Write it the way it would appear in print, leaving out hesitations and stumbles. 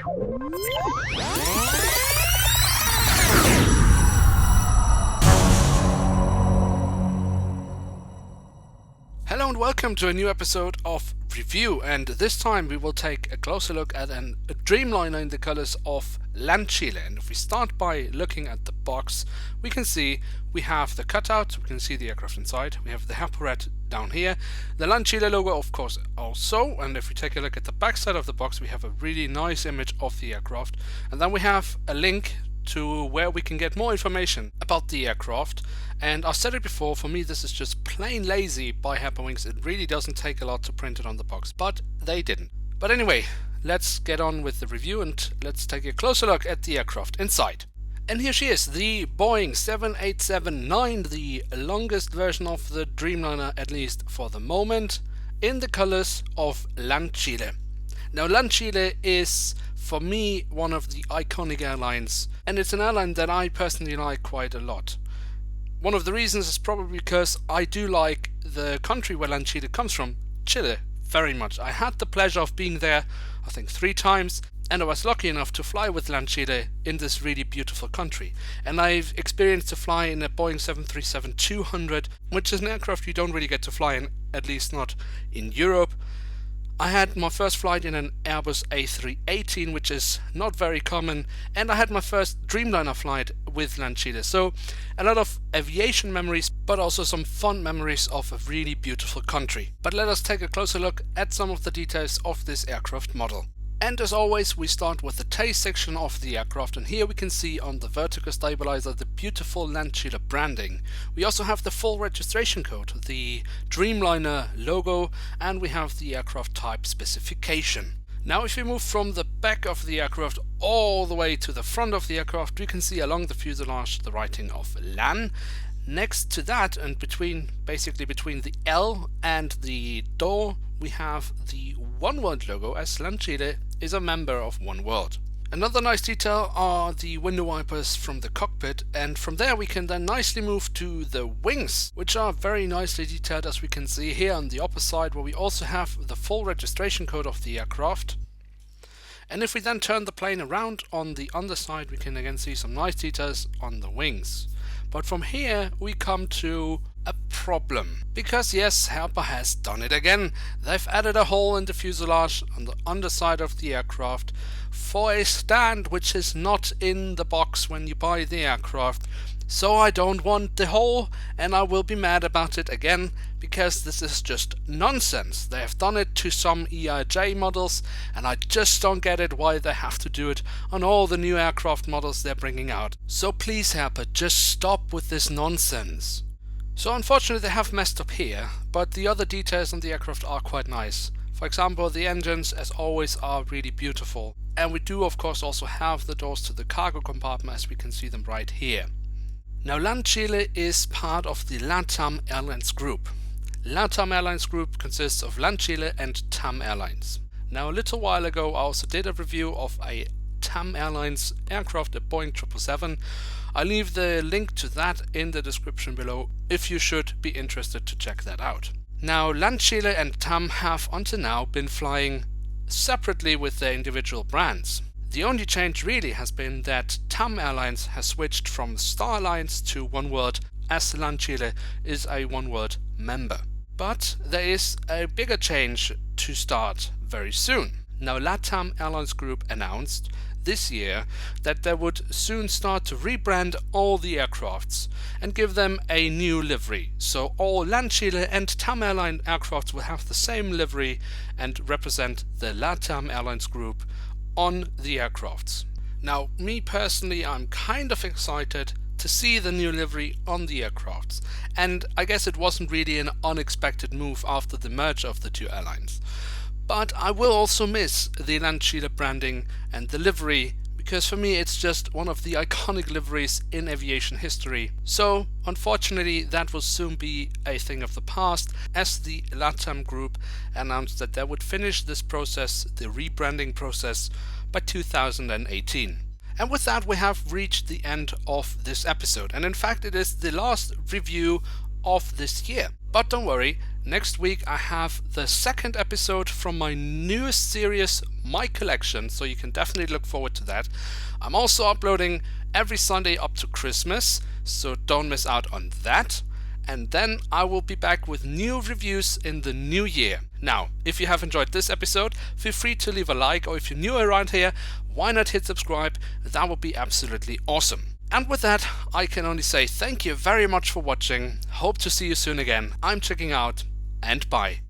Hello and welcome to a new episode of Review, and this time we will take a closer look at a Dreamliner in the colors of LAN Chile. And if we start by looking at the box, we can see we have the cutout, we can see the aircraft inside, we have the Herpa Red down here, the LAN Chile logo of course also, and if we take a look at the back side of the box, we have a really nice image of the aircraft, and then we have a link to where we can get more information about the aircraft. And I've said it before, for me this is just plain lazy by Herpa Wings. It really doesn't take a lot to print it on the box, but they didn't. But anyway, let's get on with the review and let's take a closer look at the aircraft inside. And here she is, the Boeing 787-9, the longest version of the Dreamliner, at least for the moment, in the colors of LAN Chile. Now LAN Chile is, for me, one of the iconic airlines, and it's an airline that I personally like quite a lot. One of the reasons is probably because I do like the country where LAN Chile comes from, Chile, very much. I had the pleasure of being there, I think 3 times, and I was lucky enough to fly with LAN Chile in this really beautiful country. And I've experienced to fly in a Boeing 737-200, which is an aircraft you don't really get to fly in, at least not in Europe. I had my first flight in an Airbus A318, which is not very common, and I had my first Dreamliner flight with LAN Chile. So a lot of aviation memories, but also some fun memories of a really beautiful country. But let us take a closer look at some of the details of this aircraft model. And as always, we start with the tail section of the aircraft, and here we can see on the vertical stabilizer the beautiful LAN Chile branding. We also have the full registration code, the Dreamliner logo, and we have the aircraft type specification. Now if we move from the back of the aircraft all the way to the front of the aircraft, we can see along the fuselage the writing of LAN. Next to that, and basically between the L and the door, we have the One World logo, as LAN Chile is a member of One World. Another nice detail are the window wipers from the cockpit, and from there we can then nicely move to the wings, which are very nicely detailed, as we can see here on the upper side, where we also have the full registration code of the aircraft. And if we then turn the plane around on the underside, we can again see some nice details on the wings. But from here we come to a problem, because yes, Herpa has done it again. They've added a hole in the fuselage on the underside of the aircraft for a stand which is not in the box when you buy the aircraft. So I don't want the hole, and I will be mad about it again, because this is just nonsense. They have done it to some EIJ models, and I just don't get it why they have to do it on all the new aircraft models they're bringing out. So please Herpa, just stop with this nonsense. So unfortunately they have messed up here, but the other details on the aircraft are quite nice. For example, the engines, as always, are really beautiful. And we do of course also have the doors to the cargo compartment, as we can see them right here. Now LAN Chile is part of the LATAM Airlines Group. LATAM Airlines Group consists of LAN Chile and TAM Airlines. Now a little while ago I also did a review of a TAM Airlines aircraft, a Boeing 777. I'll leave the link to that in the description below if you should be interested to check that out. Now LAN Chile and TAM have until now been flying separately with their individual brands. The only change really has been that TAM Airlines has switched from Star Alliance to One World, as LAN Chile is a One World member. But there is a bigger change to start very soon. Now LATAM Airlines Group announced this year that they would soon start to rebrand all the aircrafts and give them a new livery. So all LAN Chile and TAM Airline aircrafts will have the same livery and represent the LATAM Airlines Group on the aircrafts. Now me personally, I'm kind of excited to see the new livery on the aircrafts, and I guess it wasn't really an unexpected move after the merger of the two airlines. But I will also miss the LAN Chile branding and the livery, because for me it's just one of the iconic liveries in aviation history. So unfortunately that will soon be a thing of the past, as the LATAM group announced that they would finish this process, the rebranding process, by 2018. And with that we have reached the end of this episode, and in fact it is the last review of this year. But don't worry, next week I have the second episode from my newest series, My Collection, so you can definitely look forward to that. I'm also uploading every Sunday up to Christmas, so don't miss out on that. And then I will be back with new reviews in the new year. Now, if you have enjoyed this episode, feel free to leave a like, or if you're new around here, why not hit subscribe? That would be absolutely awesome. And with that, I can only say thank you very much for watching. Hope to see you soon again. I'm checking out, and bye.